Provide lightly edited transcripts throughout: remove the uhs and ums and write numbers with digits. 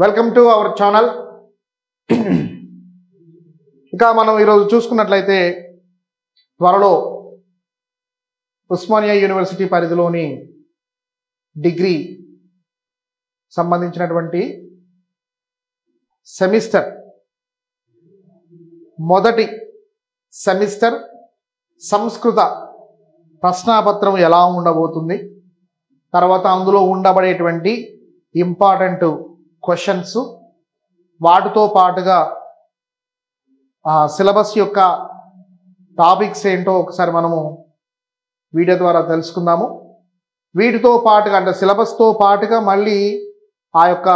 Welcome to our channel. ఇక మనం ఈరోజు చూసుకున్నట్లయితే త్వరలో ఉస్మానియా యూనివర్సిటీ పరిధిలోని డిగ్రీ సంబంధించినటువంటి సెమిస్టర్ మొదటి సెమిస్టర్ సంస్కృత ప్రశ్నాపత్రం ఎలా ఉండబోతుంది, తర్వాత అందులో ఉండబడేటువంటి ఇంపార్టెంట్ క్వశ్చన్స్, వాటితో పాటుగా సిలబస్ యొక్క టాపిక్స్ ఏంటో ఒకసారి మనము వీడియో ద్వారా తెలుసుకుందాము. వీటితో పాటుగా అంటే సిలబస్తో పాటుగా మళ్ళీ ఆ యొక్క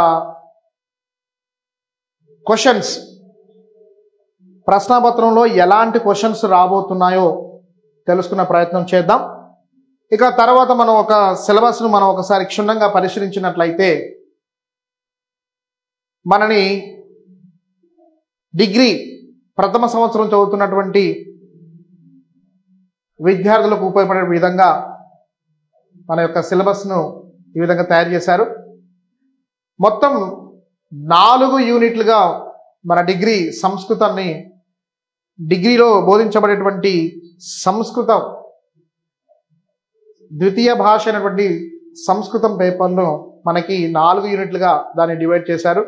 క్వశ్చన్స్ ప్రశ్నాపత్రంలో ఎలాంటి క్వశ్చన్స్ రాబోతున్నాయో తెలుసుకునే ప్రయత్నం చేద్దాం. ఇక తర్వాత మనం ఒక సిలబస్ను మనం ఒకసారి క్షుణ్ణంగా పరిశీలించినట్లయితే మనని డిగ్రీ ప్రథమ సంవత్సరం చదువుతున్నటువంటి విద్యార్థులకు ఉపయోగపడే విధంగా మన యొక్క సిలబస్ను ఈ విధంగా తయారు చేశారు. మొత్తం 4 యూనిట్లుగా మన డిగ్రీ సంస్కృతాన్ని డిగ్రీలో బోధించబడేటువంటి సంస్కృతం ద్వితీయ భాష అయినటువంటి సంస్కృతం పేపర్ను మనకి 4 యూనిట్లుగా దాన్ని డివైడ్ చేశారు.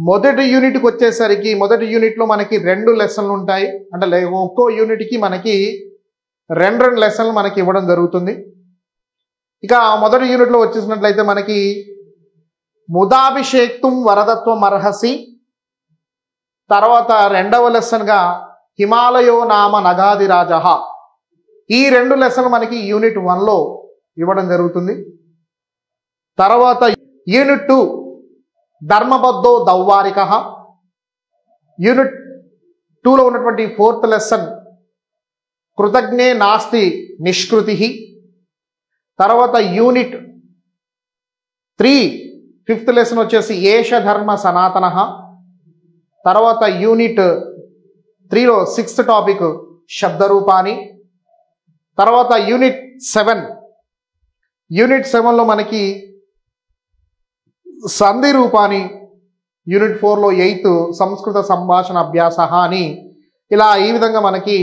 మొదటి యూనిట్కి వచ్చేసరికి మొదటి యూనిట్లో మనకి 2 లెసన్లు ఉంటాయి. అంటే ఒక్కో యూనిట్కి మనకి 2 లెసన్లు మనకి ఇవ్వడం జరుగుతుంది. ఇక మొదటి యూనిట్లో వచ్చేసినట్లయితే మనకి ముదాభిషేక్తుం వరదత్వం అర్హసి, తర్వాత 2వ లెసన్గా హిమాలయో నామ నగాదిరాజ. ఈ 2 లెసన్లు మనకి యూనిట్ 1లో ఇవ్వడం జరుగుతుంది. తర్వాత యూనిట్ 2 ధర్మబద్ధో దౌవారిక. యూనిట్ 2లో ఉన్నటువంటి 4th లెసన్ కృతజ్ఞే నాస్తి నిష్కృతి. తర్వాత యూనిట్ 3 5th లెసన్ వచ్చేసి ఏష ధర్మ సనాతన. తర్వాత యూనిట్ 3లో 6th టాపిక్ శబ్దరూపాని. తర్వాత యూనిట్ 7లో మనకి సంధి రూపాని. యూనిట్ 4లో 8th సంస్కృత సంభాషణ అభ్యాస అని ఇలా ఈ విధంగా మనకి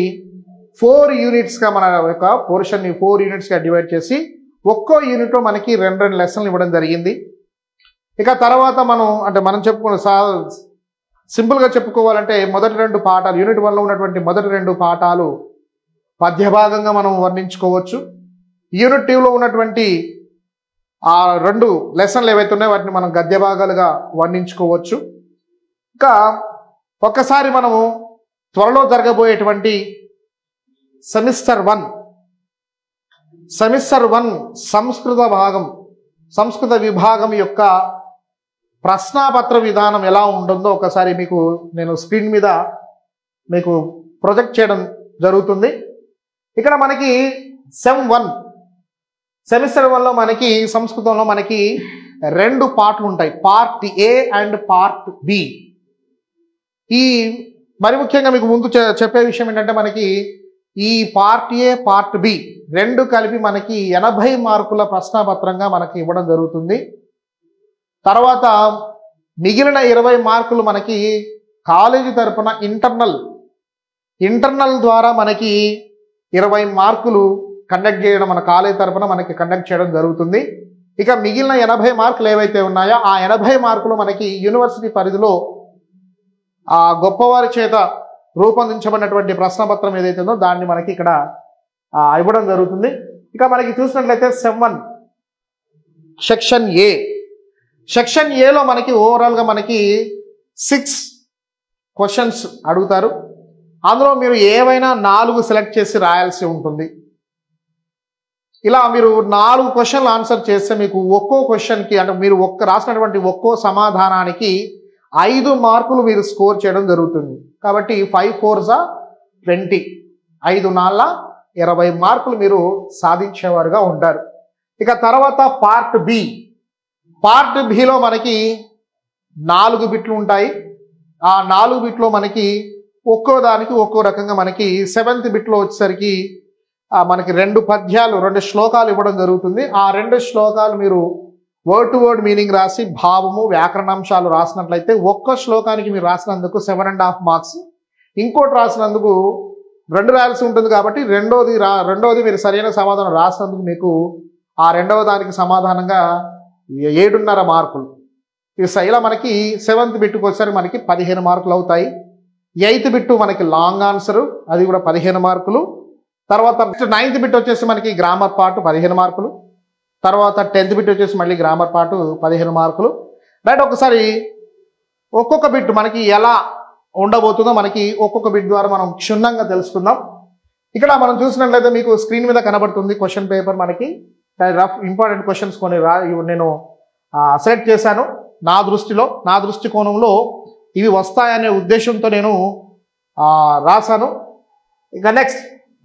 4 యూనిట్స్గా మన యొక్క పోర్షన్ని 4 యూనిట్స్గా డివైడ్ చేసి ఒక్కో యూనిట్లో మనకి 2 లెసన్లు ఇవ్వడం జరిగింది. ఇక తర్వాత మనం చెప్పుకున్న సింపుల్గా చెప్పుకోవాలంటే మొదటి 2 పాఠాలు యూనిట్ 1లో ఉన్నటువంటి మొదటి 2 పాఠాలు పద్యభాగంగా మనం వర్ణించుకోవచ్చు. యూనిట్ 2లో ఉన్నటువంటి ఆ 2 లెసన్లు ఏవైతే ఉన్నాయో వాటిని మనం గద్య భాగాలుగా వర్ణించుకోవచ్చు. ఇంకా ఒక్కసారి మనము త్వరలో జరగబోయేటువంటి సెమిస్టర్ 1 సంస్కృత విభాగం యొక్క ప్రశ్నాపత్ర విధానం ఎలా ఉంటుందో ఒకసారి మీకు నేను స్క్రీన్ మీద మీకు ప్రొజెక్ట్ చేయడం జరుగుతుంది. ఇక్కడ మనకి సెమిస్టర్ 1లో మనకి సంస్కృతంలో మనకి 2 పార్ట్లు ఉంటాయి, part A and part B. మరి ముఖ్యంగా మీకు ముందు చెప్పే విషయం ఏంటంటే మనకి ఈ పార్ట్ ఏ పార్ట్ బి 2 కలిపి మనకి 80 మార్కుల ప్రశ్నాపత్రంగా మనకి ఇవ్వడం జరుగుతుంది. తర్వాత మిగిలిన 20 మార్కులు మనకి కాలేజీ తరపున ఇంటర్నల్ ద్వారా మనకి 20 మార్కులు కండక్ట్ చేయడం మన కాలేజీ తరపున మనకి కండక్ట్ చేయడం జరుగుతుంది. ఇక మిగిలిన 80 మార్కులు ఏవైతే ఉన్నాయో ఆ 80 మార్కులు మనకి యూనివర్సిటీ పరిధిలో ఆ గొప్పవారి చేత రూపొందించబడినటువంటి ప్రశ్నపత్రం ఏదైతే ఉందో దాన్ని మనకి ఇక్కడ ఇవ్వడం జరుగుతుంది. ఇక మనకి చూసినట్లయితే సెక్షన్ ఏలో మనకి ఓవరాల్గా మనకి 6 క్వశ్చన్స్ అడుగుతారు. అందులో మీరు ఏవైనా 4 సెలెక్ట్ చేసి రాయాల్సి ఉంటుంది. ఇలా మీరు 4 క్వశ్చన్లు ఆన్సర్ చేస్తే మీకు ఒక్కో క్వశ్చన్కి అంటే మీరు రాసినటువంటి ఒక్కో సమాధానానికి 5 మార్కులు మీరు స్కోర్ చేయడం జరుగుతుంది. కాబట్టి 5 4s 20, 5 4 20 మార్కులు మీరు సాధించేవారుగా ఉంటారు. ఇక తర్వాత పార్ట్ బిలో మనకి 4 బిట్లు ఉంటాయి. ఆ 4 బిట్లో మనకి ఒక్కో దానికి ఒక్కో రకంగా మనకి 7th బిట్లో వచ్చేసరికి మనకి 2 పద్యాలు 2 శ్లోకాలు ఇవ్వడం జరుగుతుంది. ఆ 2 శ్లోకాలు మీరు వర్డ్ టు వర్డ్ మీనింగ్ రాసి భావము వ్యాకరణాంశాలు రాసినట్లయితే ఒక్క శ్లోకానికి మీరు రాసినందుకు 7.5 మార్క్స్, ఇంకోటి రాసినందుకు 2 రాయాల్సి ఉంటుంది. కాబట్టి రెండోది మీరు సరైన సమాధానం రాసినందుకు మీకు ఆ రెండవ దానికి సమాధానంగా 7.5 మార్కులు. ఇలా మనకి 7th బిట్టుకు వచ్చేసరికి మనకి 15 మార్కులు అవుతాయి. 8th బిట్టు మనకి లాంగ్ ఆన్సర్, అది కూడా 15 మార్కులు. తర్వాత 9th బిట్ వచ్చేసి మనకి గ్రామర్ పార్ట్ 15 మార్కులు. తర్వాత 10th బిట్ వచ్చేసి మళ్ళీ గ్రామర్ పార్ట్ 15 మార్కులు. రైట్, ఒకసారి ఒక్కొక్క బిట్ మనకి ఎలా ఉండబోతుందో మనకి ఒక్కొక్క బిట్ ద్వారా మనం క్షుణ్ణంగా తెలుసుకుందాం. ఇక్కడ మనం చూసినట్లయితే మీకు స్క్రీన్ మీద కనబడుతుంది క్వశ్చన్ పేపర్. మనకి రఫ్ ఇంపార్టెంట్ క్వశ్చన్స్ కొన్ని నేను సెలెక్ట్ చేశాను. నా దృష్టికోణంలో ఇవి వస్తాయనే ఉద్దేశంతో నేను రాశాను. ఇక నెక్స్ట్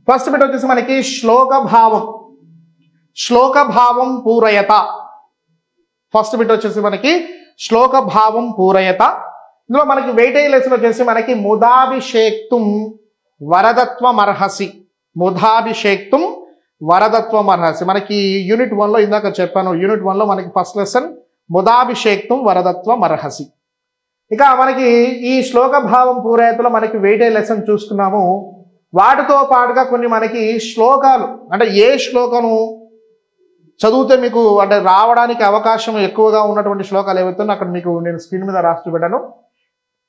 ఫస్ట్ బిట్ వచ్చేసి మనకి శ్లోక భావం పూరయత. ఫస్ట్ బిట్ వచ్చేసి మనకి శ్లోక భావం పూరయత. ఇందులో మనకి వెయిటేజ్ లెసన్ వచ్చేసి మనకి ముదాభిషేక్తుం వరదత్వమర్హసి. ముదాభిషేక్తుం వరదత్వమర్హసి. మనకి యూనిట్ 1లో ఇందాక చెప్పాను. యూనిట్ 1లో మనకి ఫస్ట్ లెసన్ ముదాభిషేక్తుం వరదత్వమర్హసి. ఇక మనకి ఈ శ్లోక భావం పూరయతలో మనకి వెయిటేజ్ లెసన్ చూసుకున్నాము. వాటితో పాటుగా కొన్ని మనకి శ్లోకాలు, అంటే ఏ శ్లోకము చదివితే మీకు అంటే రావడానికి అవకాశం ఎక్కువగా ఉన్నటువంటి శ్లోకాలు ఏవైతే అక్కడ మీకు నేను స్క్రీన్ మీద రాసి చూపెట్టాను.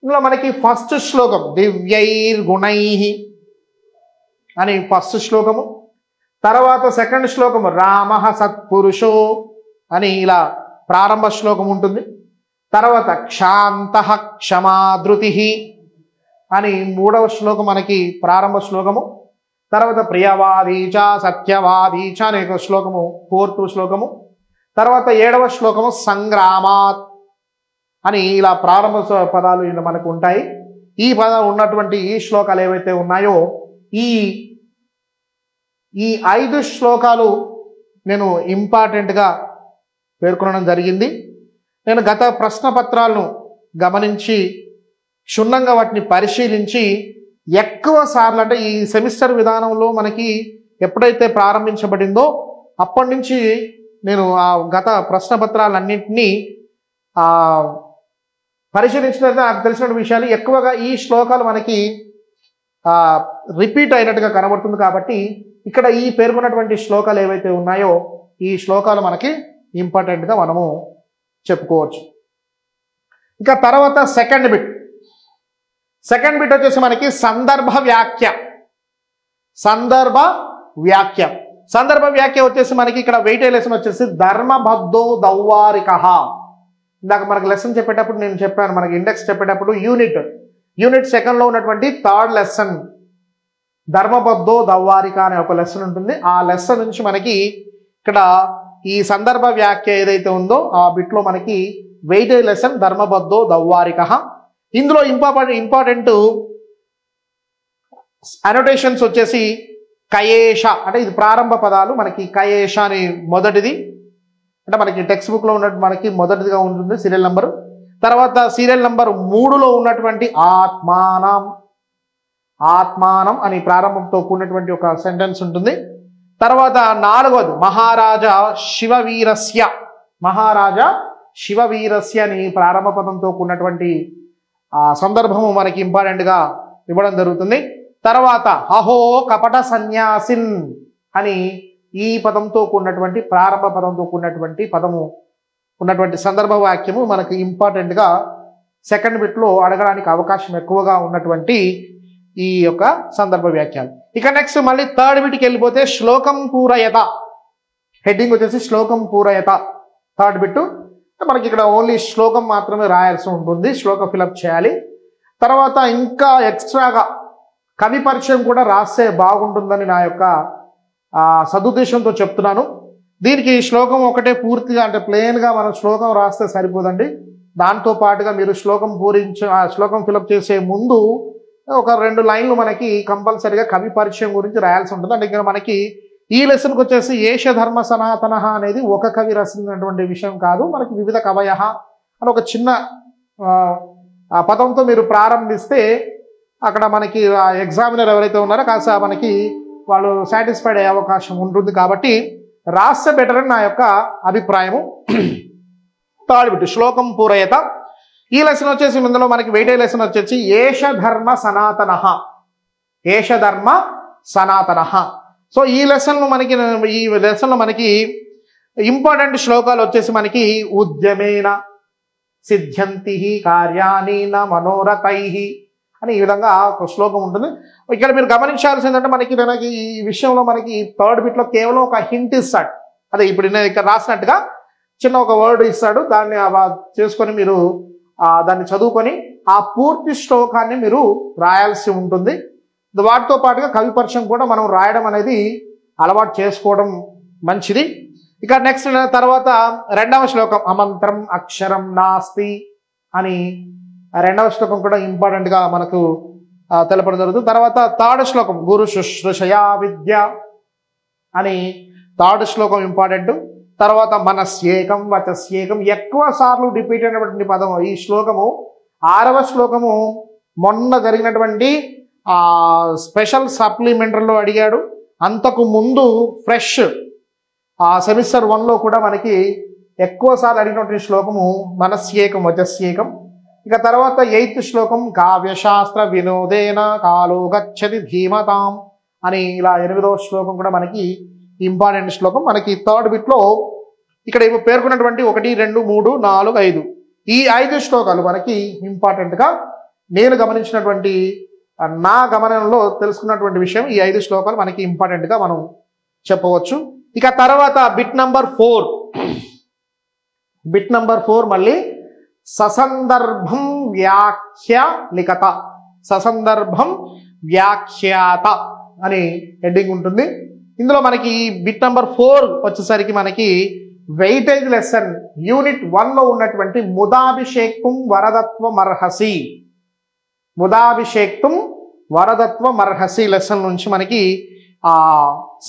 ఇందులో మనకి ఫస్ట్ శ్లోకం దివ్యైర్గుణై అని ఫస్ట్ శ్లోకము. తర్వాత సెకండ్ శ్లోకము రామః సత్పురుషో అని ఇలా ప్రారంభ శ్లోకం ఉంటుంది. తర్వాత క్షాంతః క్షమాధృతి అని మూడవ శ్లోకం మనకి ప్రారంభ శ్లోకము. తర్వాత ప్రియవాదీచ సత్యవాదీచ అనే శ్లోకము 4th శ్లోకము. తర్వాత 7వ శ్లోకము సంగ్రామాత్ అని ఇలా ప్రారంభ పదాలు ఇలా మనకు ఉంటాయి. ఈ పదాలు ఉన్నటువంటి ఈ శ్లోకాలు ఏవైతే ఉన్నాయో ఈ 5 శ్లోకాలు నేను ఇంపార్టెంట్గా పేర్కొనడం జరిగింది. నేను గత ప్రశ్న పత్రాలను గమనించి క్షుణ్ణంగా వాటిని పరిశీలించి ఎక్కువ సార్లు, అంటే ఈ సెమిస్టర్ విధానంలో మనకి ఎప్పుడైతే ప్రారంభించబడిందో అప్పటి నుంచి నేను ఆ గత ప్రశ్న పత్రాలన్నింటినీ పరిశీలించినట్లయితే నాకు తెలిసిన విషయాలు ఎక్కువగా ఈ శ్లోకాలు మనకి రిపీట్ అయినట్టుగా కనబడుతుంది. కాబట్టి ఇక్కడ ఈ పేర్కొన్నటువంటి శ్లోకాలు ఏవైతే ఉన్నాయో ఈ శ్లోకాలు మనకి ఇంపార్టెంట్గా మనము చెప్పుకోవచ్చు. ఇక తర్వాత సెకండ్ బిట్ వచ్చేసి మనకి సందర్భ వ్యాఖ్య వచ్చేసి మనకి ఇక్కడ వెయిటేజ్ లెసన్ వచ్చేసి ధర్మబద్ధో దౌవారికః. ఇందాక మనకు లెసన్ చెప్పేటప్పుడు నేను చెప్పాను, మనకి ఇండెక్స్ చెప్పేటప్పుడు యూనిట్ 2లో ఉన్నటువంటి 3rd లెసన్ ధర్మబద్ధో దౌవారిక అనే ఒక లెసన్ ఉంటుంది. ఆ లెసన్ నుంచి మనకి ఇక్కడ ఈ సందర్భ వ్యాఖ్య ఏదైతే ఉందో ఆ బిట్లో మనకి వెయిటేజ్ లెసన్ ధర్మబద్ధో దౌవారికః. ఇందులో ఇంపార్టెంట్ అనోటేషన్స్ వచ్చేసి కయేష, అంటే ఇది ప్రారంభ పదాలు. మనకి కయేష అని మొదటిది, అంటే మనకి టెక్స్ట్ బుక్లో ఉన్నట్టు మనకి మొదటిదిగా ఉంటుంది సీరియల్ నెంబరు. తర్వాత సీరియల్ నెంబర్ 3లో ఉన్నటువంటి ఆత్మానం అని ప్రారంభంతో కూడినటువంటి ఒక సెంటెన్స్ ఉంటుంది. తర్వాత 4వది మహారాజా శివవీరస్య అని ప్రారంభ పదంతో కూడినటువంటి సందర్భము మనకి ఇంపార్టెంట్గా ఇవ్వడం జరుగుతుంది. తర్వాత అహో కపట సన్యాసిన్ అని ఈ పదంతో కూడినటువంటి ప్రారంభ పదంతో కూడినటువంటి పదము ఉన్నటువంటి సందర్భ వాక్యము మనకి ఇంపార్టెంట్గా సెకండ్ బిట్లో అడగడానికి అవకాశం ఎక్కువగా ఉన్నటువంటి ఈ యొక్క సందర్భ వ్యాఖ్యలు. ఇక నెక్స్ట్ మళ్ళీ 3rd బిట్కి వెళ్ళిపోతే శ్లోకం పూరయత. హెడ్డింగ్ వచ్చేసి శ్లోకం పూరయత 3rd బిట్టు. మనకి ఇక్కడ ఓన్లీ శ్లోకం మాత్రమే రాయాల్సి ఉంటుంది, శ్లోకం ఫిలప్ చేయాలి. తర్వాత ఇంకా ఎక్స్ట్రాగా కవి పరిచయం కూడా రాస్తే బాగుంటుందని నా యొక్క సదుద్దేశంతో చెప్తున్నాను. దీనికి శ్లోకం ఒకటే పూర్తిగా, అంటే ప్లెయిన్గా మనం శ్లోకం రాస్తే సరిపోదండి. దాంతో పాటుగా మీరు శ్లోకం ఫిలప్ చేసే ముందు ఒక 2 లైన్లు మనకి కంపల్సరీగా కవి పరిచయం గురించి రాయాల్సి ఉంటుంది. అంటే ఇక్కడ మనకి ఈ లెసన్కి వచ్చేసి ఏష ధర్మ సనాతన అనేది ఒక కవి రాసినటువంటి విషయం కాదు. మనకి వివిధ కవయః అని ఒక చిన్న పదంతో మీరు ప్రారంభిస్తే అక్కడ మనకి ఎగ్జామినర్ ఎవరైతే ఉన్నారో కాస్త మనకి వాళ్ళు సాటిస్ఫైడ్ అయ్యే అవకాశం ఉంటుంది. కాబట్టి రాస్తే బెటర్ అని నా యొక్క అభిప్రాయము. థర్డ్ బిట్ శ్లోకం పూరయత. ఈ లెసన్ వచ్చేసి ఇందులో మనకి వెయిటేజ్ లెసన్ వచ్చేసి ఏష ధర్మ సనాతన, ఏష ధర్మ సనాతన. సో ఈ లెసన్లో మనకి ఇంపార్టెంట్ శ్లోకాలు వచ్చేసి మనకి ఉద్యమేన సిద్ధ్యంతి కార్యాణి న మనోరథై అని ఈ విధంగా ఒక శ్లోకం ఉంటుంది. ఇక్కడ మీరు గమనించాల్సింది ఏంటంటే మనకి ఈ విషయంలో మనకి థర్డ్ బిట్లో కేవలం ఒక హింట్ ఇస్తాడు. అదే ఇప్పుడు నేను ఇక్కడ రాసినట్టుగా చిన్న ఒక వర్డ్ ఇస్తాడు, దాన్ని చేసుకొని మీరు దాన్ని చదువుకొని ఆ పూర్తి శ్లోకాన్ని మీరు రాయాల్సి ఉంటుంది. వాటితో పాటుగా కవి పరిచయం కూడా మనం రాయడం అనేది అలవాటు చేసుకోవడం మంచిది. ఇక నెక్స్ట్ తర్వాత రెండవ శ్లోకం అమంత్రం అక్షరం నాస్తి అని రెండవ శ్లోకం కూడా ఇంపార్టెంట్గా మనకు తెలపడం జరుగుతుంది. తర్వాత థర్డ్ శ్లోకం గురు శుశ్రూషయా విద్య అని థర్డ్ శ్లోకం ఇంపార్టెంట్. తర్వాత మనస్యేకం వచస్యేకం ఎక్కువ సార్లు రిపీట్ అయినటువంటి పదం ఈ శ్లోకము. 6వ శ్లోకము మొన్న జరిగినటువంటి స్పెషల్ సప్లిమెంటరీలో అడిగాడు. అంతకు ముందు ఫ్రెష్ సెమిస్టర్ 1లో కూడా మనకి ఎక్కువ సార్లు అడిగినటువంటి శ్లోకము మనస్యేకం వచస్యేకం. ఇక తర్వాత 8th శ్లోకం కావ్యశాస్త్ర వినోదేన కాలో గచ్చతి ధీమతాం అని ఇలా 8వ శ్లోకం కూడా మనకి ఇంపార్టెంట్ శ్లోకం. మనకి థర్డ్ బిట్లో ఇక్కడ పేర్కొన్నటువంటి 1, 2, 3, 4, 5 ఈ 5 శ్లోకాలు మనకి ఇంపార్టెంట్గా నేను గమనించినటువంటి నా గమనంలో తెలుసుకున్నటువంటి విషయం ఈ 5 శ్లోకాలు మనకి ఇంపార్టెంట్గా మనం చెప్పవచ్చు. ఇక తర్వాత బిట్ నంబర్ 4 మళ్ళీ ససందర్భం వ్యాఖ్య లిఖత, ససందర్భం వ్యాఖ్యాత అని హెడ్డింగ్ ఉంటుంది. ఇందులో మనకి బిట్ నంబర్ 4 వచ్చేసరికి మనకి వెయిటేజ్ లెసన్ యూనిట్ 1లో ఉన్నటువంటి ముదాభిషేక్తుం వరదత్వమర్హసి, ముదాభిషేక్తుం వరదత్వమర్హసి లెసన్ నుంచి మనకి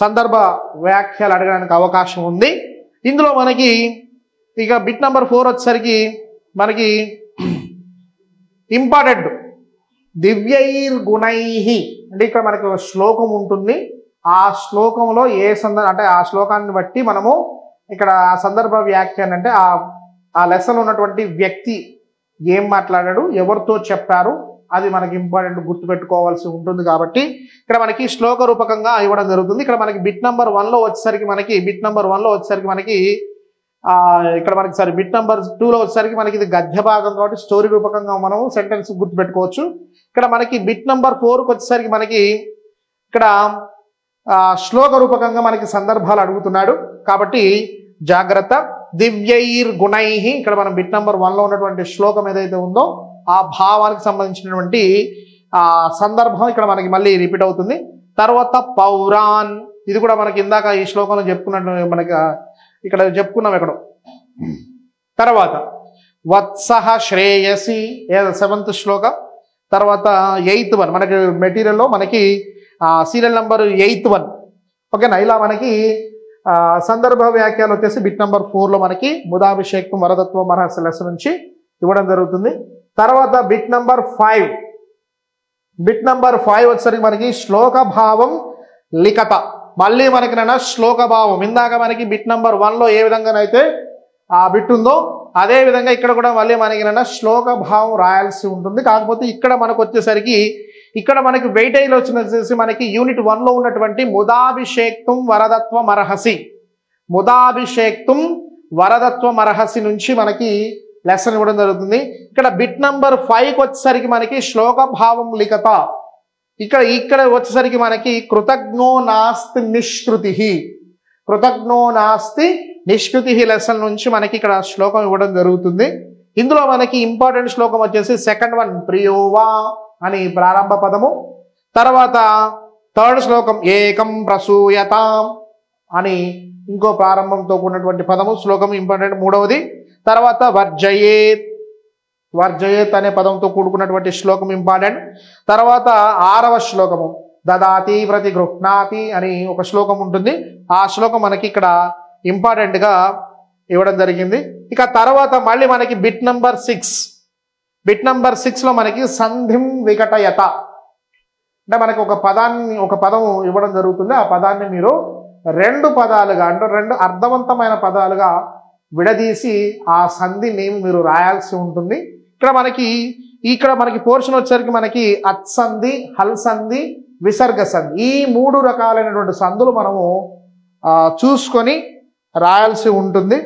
సందర్భ వ్యాఖ్యలు అడగడానికి అవకాశం ఉంది. ఇందులో మనకి ఇక బిట్ నంబర్ 4 వచ్చేసరికి మనకి ఇంపార్టెంట్ దివ్యైర్గుణై అంటే ఇక్కడ మనకి ఒక శ్లోకం ఉంటుంది. ఆ శ్లోకంలో అంటే ఆ శ్లోకాన్ని బట్టి మనము ఇక్కడ ఆ సందర్భ వ్యాఖ్యానం అంటే ఆ లెసన్ ఉన్నటువంటి వ్యక్తి ఏం మాట్లాడాడు, ఎవరితో చెప్పారు, అది మనకి ఇంపార్టెంట్ గుర్తుపెట్టుకోవాల్సి ఉంటుంది. కాబట్టి ఇక్కడ మనకి శ్లోక రూపకంగా ఇవ్వడం జరుగుతుంది. ఇక్కడ మనకి బిట్ నంబర్ 1లో వచ్చేసరికి మనకి బిట్ నంబర్ 2లో వచ్చేసరికి మనకి ఇది గద్య భాగం కాబట్టి స్టోరీ రూపకంగా మనం సెంటెన్స్ గుర్తుపెట్టుకోవచ్చు. ఇక్కడ మనకి బిట్ నంబర్ 4కి వచ్చేసరికి మనకి ఇక్కడ శ్లోక రూపకంగా మనకి సందర్భాలు అడుగుతున్నాడు కాబట్టి జాగ్రత్త. దివ్యైర్ గుణై ఇక్కడ మనం బిట్ నంబర్ 1లో ఉన్నటువంటి శ్లోకం ఏదైతే ఉందో ఆ భావానికి సంబంధించినటువంటి సందర్భం ఇక్కడ మనకి మళ్ళీ రిపీట్ అవుతుంది. తర్వాత పౌరాన్ ఇది కూడా మనకి ఇందాక ఈ శ్లోకంలో చెప్పుకున్నట్టు మనకి ఇక్కడ చెప్పుకున్నాం ఎక్కడో. తర్వాత వత్సహ శ్రేయసి 7th శ్లోకం. తర్వాత 8th వన్ మనకి మెటీరియల్లో మనకి సీరియల్ నంబర్ 8th వన్. ఓకేనా, ఇలా మనకి సందర్భ వ్యాఖ్యలు వచ్చేసి బిట్ నంబర్ 4లో మనకి ముదాభిషేకం వరదత్వం మరహస్య లెసన్ నుంచి ఇవ్వడం జరుగుతుంది. తర్వాత బిట్ నంబర్ 5 వచ్చేసరికి మనకి శ్లోక భావం లిఖత. మళ్ళీ మనకి శ్లోక భావం ఇందాక మనకి బిట్ నంబర్ 1లో ఏ విధంగానైతే ఆ బిట్ ఉందో అదే విధంగా ఇక్కడ కూడా మళ్ళీ మనకి శ్లోక భావం రాయాల్సి ఉంటుంది. కాకపోతే ఇక్కడ మనకు వచ్చేసరికి ఇక్కడ మనకి వెయిటేజ్ వచ్చేసి మనకి యూనిట్ 1లో ఉన్నటువంటి ముదాభిషేక్తుం వరదత్వమర్హసి, ముదాభిషేక్తుం వరదత్వమర్హసి నుంచి మనకి లెసన్ ఇవ్వడం జరుగుతుంది. ఇక్కడ బిట్ నంబర్ 5కి వచ్చేసరికి మనకి శ్లోక భావం లిఖత. ఇక్కడ వచ్చేసరికి మనకి కృతజ్ఞో నాస్తి నిష్కృతి, కృతజ్ఞో నాస్తి నిష్కృతి లెసన్ నుంచి మనకి ఇక్కడ శ్లోకం ఇవ్వడం జరుగుతుంది. ఇందులో మనకి ఇంపార్టెంట్ శ్లోకం వచ్చేసి 2nd వన్ ప్రియోవా అని ప్రారంభ పదము. తర్వాత 3rd శ్లోకం ఏకం ప్రసూయతాం అని ఇంకో ప్రారంభంతో కూడినటువంటి పదము శ్లోకం ఇంపార్టెంట్ 3వది. తర్వాత వర్జయేత్, వర్జయేత్ అనే పదంతో కూడుకున్నటువంటి శ్లోకం ఇంపార్టెంట్. తర్వాత 6వ శ్లోకము దదాతి ప్రతి గృహ్ణాతి అని ఒక శ్లోకం ఉంటుంది. ఆ శ్లోకం మనకి ఇక్కడ ఇంపార్టెంట్గా ఇవ్వడం జరిగింది. ఇక తర్వాత మళ్ళీ మనకి బిట్ నంబర్ 6లో మనకి సంధిం వికటయత అంటే మనకి ఒక పదం ఇవ్వడం జరుగుతుంది. ఆ పదాన్ని మీరు 2 పదాలుగా అంటే 2 అర్థవంతమైన పదాలుగా విడదీసి ఆ సంధి నేమ్ మీరు రాయాల్సి ఉంటుంది. ఇక్కడ మనకి పోర్షన్ వచ్చేసరికి మనకి అత్సంధి, హల్ సంధి, విసర్గ సంధి, ఈ 3 రకాలైనటువంటి సంధులు మనము చూసుకొని రాయాల్సి ఉంటుంది.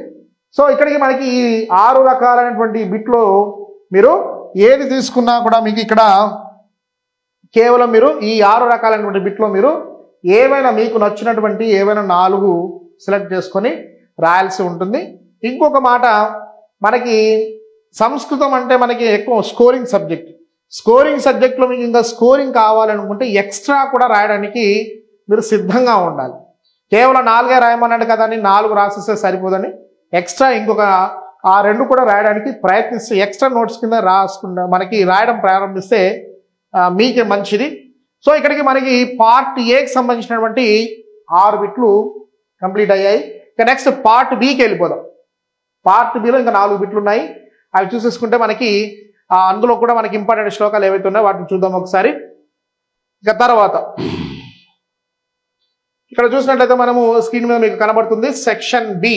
సో ఇక్కడికి మనకి ఈ 6 రకాలైనటువంటి బిట్లో మీరు ఏది తీసుకున్నా కూడా మీకు ఇక్కడ కేవలం మీరు ఈ 6 రకాలైనటువంటి బిట్లో మీరు ఏవైనా మీకు నచ్చినటువంటి ఏవైనా 4 సెలెక్ట్ చేసుకొని రాయాల్సి ఉంటుంది. ఇంకొక మాట, మనకి సంస్కృతం అంటే మనకి ఎక్కువ స్కోరింగ్ సబ్జెక్ట్. స్కోరింగ్ సబ్జెక్ట్లో మీకు ఇంకా స్కోరింగ్ కావాలనుకుంటే ఎక్స్ట్రా కూడా రాయడానికి మీరు సిద్ధంగా ఉండాలి. కేవలం 4 రాయమన్నాడు కదా అని 4 రాసేస్తే సరిపోదని ఎక్స్ట్రా ఇంకొక ఆ 2 కూడా రాయడానికి ప్రయత్నిస్తే ఎక్స్ట్రా నోట్స్ కింద రాసుకుంటా మనకి రాయడం ప్రారంభిస్తే మీకే మంచిది. సో ఇక్కడికి మనకి పార్ట్ ఏకి సంబంధించినటువంటి 6 బిట్లు కంప్లీట్ అయ్యాయి. ఇక నెక్స్ట్ పార్ట్ బికి వెళ్ళిపోదాం. పార్ట్ బిలో ఇంకా 4 బిట్లు ఉన్నాయి. అవి చూసేసుకుంటే మనకి అందులో కూడా మనకి ఇంపార్టెంట్ శ్లోకాలు ఏవైతే ఉన్నాయో వాటిని చూద్దాం ఒకసారి. ఇక తర్వాత ఇక్కడ చూసినట్లయితే మనము స్క్రీన్ మీద మీకు కనబడుతుంది సెక్షన్ బి.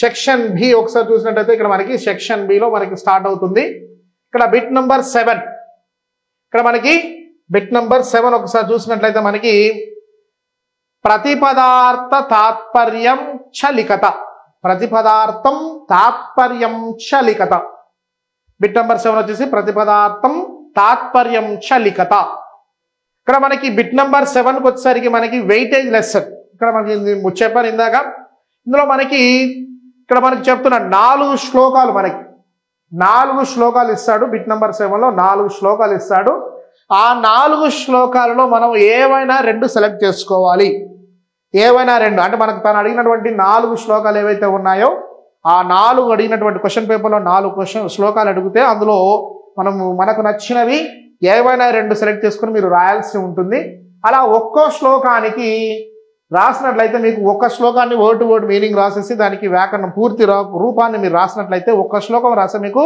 సెక్షన్ బి ఒకసారి చూసినట్లయితే ఇక్కడ మనకి సెక్షన్ బిలో మనకి స్టార్ట్ అవుతుంది. ఇక్కడ బిట్ నెంబర్ 7. ఇక్కడ మనకి బిట్ నెంబర్ 7 ఒకసారి చూసినట్లయితే మనకి ప్రతిపదార్థ తాత్పర్యం చ లిఖత. ప్రతిపదార్థం తాత్పర్యం చ లిఖత. బిట్ నెంబర్ 7 వచ్చేసి ప్రతిపదార్థం తాత్పర్యం చ లిఖత. ఇక్కడ మనకి బిట్ నెంబర్ 7కి వచ్చేసరికి మనకి వెయిటేజ్ లెసన్. ఇక్కడ మనకి చెప్పాను ఇందాక, ఇందులో మనకి ఇక్కడ మనకి చెప్తున్న 4 శ్లోకాలు, మనకి 4 శ్లోకాలు ఇస్తాడు. బిట్ నెంబర్ 7లో 4 శ్లోకాలు ఇస్తాడు. ఆ 4 శ్లోకాలలో మనం ఏవైనా 2 సెలెక్ట్ చేసుకోవాలి. ఏవైనా 2 అంటే మనకు తను అడిగినటువంటి 4 శ్లోకాలు ఏవైతే ఉన్నాయో ఆ 4 అడిగినటువంటి క్వశ్చన్ పేపర్లో 4 శ్లోకాలు అడిగితే అందులో మనకు నచ్చినవి ఏవైనా 2 సెలెక్ట్ చేసుకుని మీరు రాయాల్సి ఉంటుంది. అలా ఒక్కో శ్లోకానికి రాసినట్లయితే మీకు ఒక్క శ్లోకాన్ని వర్డ్ టు వర్డ్ మీనింగ్ రాసేసి దానికి వ్యాకరణం పూర్తి రూపాన్ని మీరు రాసినట్లయితే ఒక్క శ్లోకం రాస్తే మీకు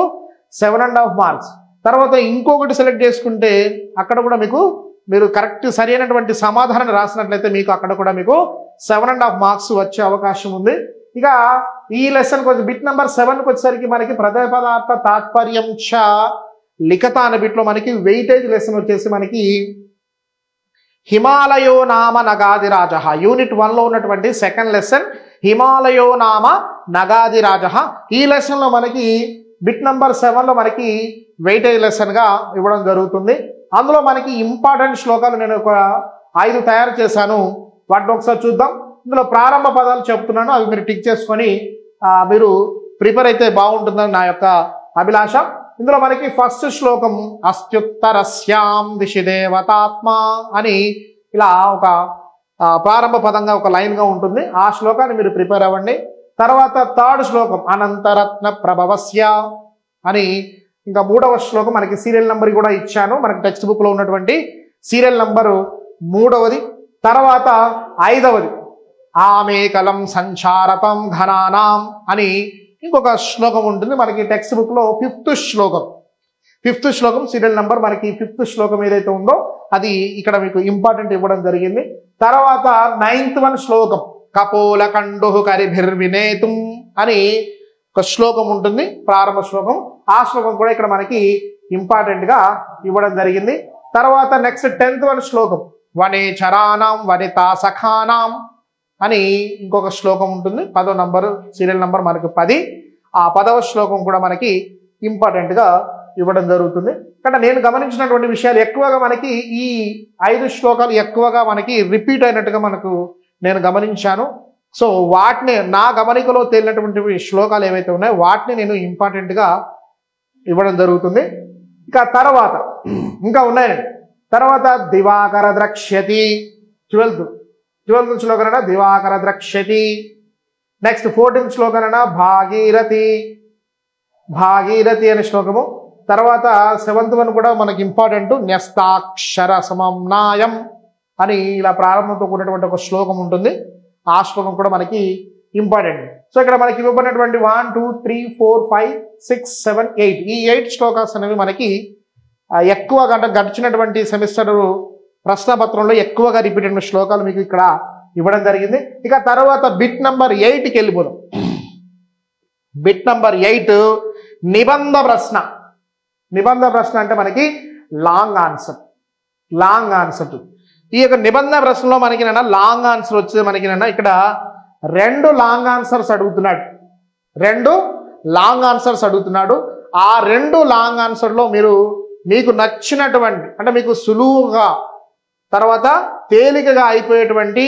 7.5 మార్క్స్. తర్వాత ఇంకొకటి సెలెక్ట్ చేసుకుంటే అక్కడ కూడా మీరు కరెక్ట్ సరైనటువంటి సమాధానం రాసినట్లయితే మీకు అక్కడ కూడా మీకు 7.5 మార్క్స్ వచ్చే అవకాశం ఉంది. ఇక ఈ లెసన్కి వచ్చి బిట్ నెంబర్ 7కి వచ్చేసరికి మనకి ప్రతిపదార్థ తాత్పర్యం చ లిఖత అనే బిట్లో మనకి వెయిటేజ్ లెసన్ వచ్చేసి మనకి హిమాలయో నామ నగాదిరాజ. యూనిట్ 1లో ఉన్నటువంటి సెకండ్ లెసన్ హిమాలయో నామ నగాదిరాజ. ఈ లెసన్లో మనకి బిట్ నెంబర్ 7లో మనకి వెయిటేజ్ లెసన్గా ఇవ్వడం జరుగుతుంది. అందులో మనకి ఇంపార్టెంట్ శ్లోకాలు నేను ఒక 5 తయారు చేశాను. వాటిని ఒకసారి చూద్దాం. ఇందులో ప్రారంభ పదాలు చెప్తున్నాను, అవి మీరు టిక్ చేసుకొని మీరు ప్రిపేర్ అయితే బాగుంటుందని నా యొక్క అభిలాష. ఇందులో మనకి ఫస్ట్ శ్లోకం అస్త్యుత్తరస్యాం దిశి దేవతాత్మ అని ఇలా ఒక ప్రారంభ పదంగా ఒక లైన్గా ఉంటుంది. ఆ శ్లోకాన్ని మీరు ప్రిపేర్ అవ్వండి. తర్వాత థర్డ్ శ్లోకం అనంతరత్న ప్రభవస్య అని, ఇంకా 3వ శ్లోకం మనకి సీరియల్ నెంబర్ కూడా ఇచ్చాను, మనకి టెక్స్ట్ బుక్లో ఉన్నటువంటి సీరియల్ నెంబరు 3వది. తర్వాత 5వది ఆమేకలం సంచారతం ఘనానాం అని ఇంకొక శ్లోకం ఉంటుంది. మనకి టెక్స్ట్ బుక్లో 5th శ్లోకం సీరియల్ నెంబర్ మనకి 5th శ్లోకం ఏదైతే ఉందో అది ఇక్కడ మీకు ఇంపార్టెంట్ ఇవ్వడం జరిగింది. తర్వాత 9th శ్లోకం కపోల కండు కరిభిర్వినేతుం అని ఒక శ్లోకం ఉంటుంది, ప్రారంభ శ్లోకం. ఆ శ్లోకం కూడా ఇక్కడ మనకి ఇంపార్టెంట్ గా ఇవ్వడం జరిగింది. తర్వాత నెక్స్ట్ 10th శ్లోకం వనే చరానాం వనితా సఖానాం అని ఇంకొక శ్లోకం ఉంటుంది. 10వ నంబర్ సీరియల్ నంబర్ మనకి 10. ఆ 10వ శ్లోకం కూడా మనకి ఇంపార్టెంట్ గా ఇవ్వడం జరుగుతుంది. ఇక్కడ నేను గమనించినటువంటి విషయాలు ఎక్కువగా మనకి ఈ 5 శ్లోకాలు ఎక్కువగా మనకి రిపీట్ అయినట్టుగా నేను గమనించాను. సో వాటిని నా గమనికలో తేలినటువంటి శ్లోకాలు ఏవైతే ఉన్నాయో వాటిని నేను ఇంపార్టెంట్ గా ఇవ్వడం జరుగుతుంది. ఇక తర్వాత ఇంకా ఉన్నాయండి. తర్వాత దివాకర ద్రక్ష్యతి 12th శ్లోకన దివాకర ద్రక్ష్యతి. నెక్స్ట్ 14th శ్లోకన భాగీరథి అనే శ్లోకము. తర్వాత 7th కూడా మనకి ఇంపార్టెంట్ న్యస్తాక్షర సమమ్నాయం అని ఇలా ప్రారంభంతో కూడినటువంటి ఒక శ్లోకం ఉంటుంది. ఆ శ్లోకం కూడా మనకి ఇంపార్టెంట్. సో ఇక్కడ మనకి ఇవ్వబడినటువంటి 1 2 3 4 5 6 7 8 ఈ 8 శ్లోకాస్ అనేవి మనకి ఎక్కువగా గడిచినటువంటి సెమిస్టర్ ప్రశ్నపత్రంలో ఎక్కువగా రిపీట్ అయిన శ్లోకాలు మీకు ఇక్కడ ఇవ్వడం జరిగింది. ఇక తర్వాత బిట్ నెంబర్ 8కి వెళ్ళిపోదాం. బిట్ నంబర్ 8 నిబంధ ప్రశ్న. నిబంధ ప్రశ్న అంటే మనకి లాంగ్ ఆన్సర్. ఈ యొక్క నిబంధన ప్రశ్నలో మనకి లాంగ్ ఆన్సర్ వచ్చేది మనకి ఇక్కడ 2 లాంగ్ ఆన్సర్స్ అడుగుతున్నాడు. ఆ 2 లాంగ్ ఆన్సర్లో మీకు నచ్చినటువంటి, అంటే మీకు సులువుగా తర్వాత తేలికగా అయిపోయేటువంటి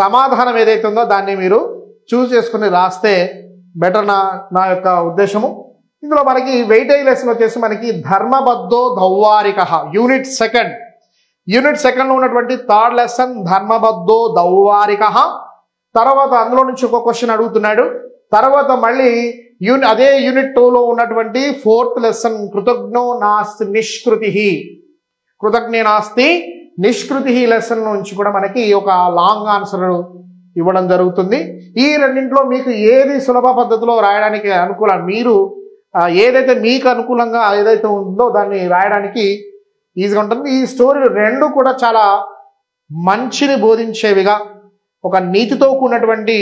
సమాధానం ఏదైతే ఉందో దాన్ని మీరు చూస్ చేసుకుని రాస్తే బెటర్ నా యొక్క ఉద్దేశము. ఇందులో మనకి వెయిటేజ్ లెసన్ వచ్చేసి మనకి ధర్మబద్ధో దౌవారిక యూనిట్ సెకండ్ లో ఉన్నటువంటి 3rd లెసన్ ధర్మబద్ధో దౌవారిక. తర్వాత అందులో నుంచి ఒక క్వశ్చన్ అడుగుతున్నాడు. తర్వాత మళ్ళీ అదే యూనిట్ 2లో ఉన్నటువంటి 4th లెసన్ కృతజ్ఞో నాస్తి నిష్కృతి లెసన్ నుంచి కూడా మనకి ఒక లాంగ్ ఆన్సర్ ఇవ్వడం జరుగుతుంది. ఈ రెండింటిలో మీకు ఏది సులభ పద్ధతిలో రాయడానికి అనుకూలం, మీరు ఏదైతే మీకు అనుకూలంగా ఏదైతే ఉందో దాన్ని రాయడానికి ఈజీగా ఉంటుంది. ఈ స్టోరీ 2 కూడా చాలా మంచిని బోధించేవిగా, ఒక నీతితో కూడినటువంటి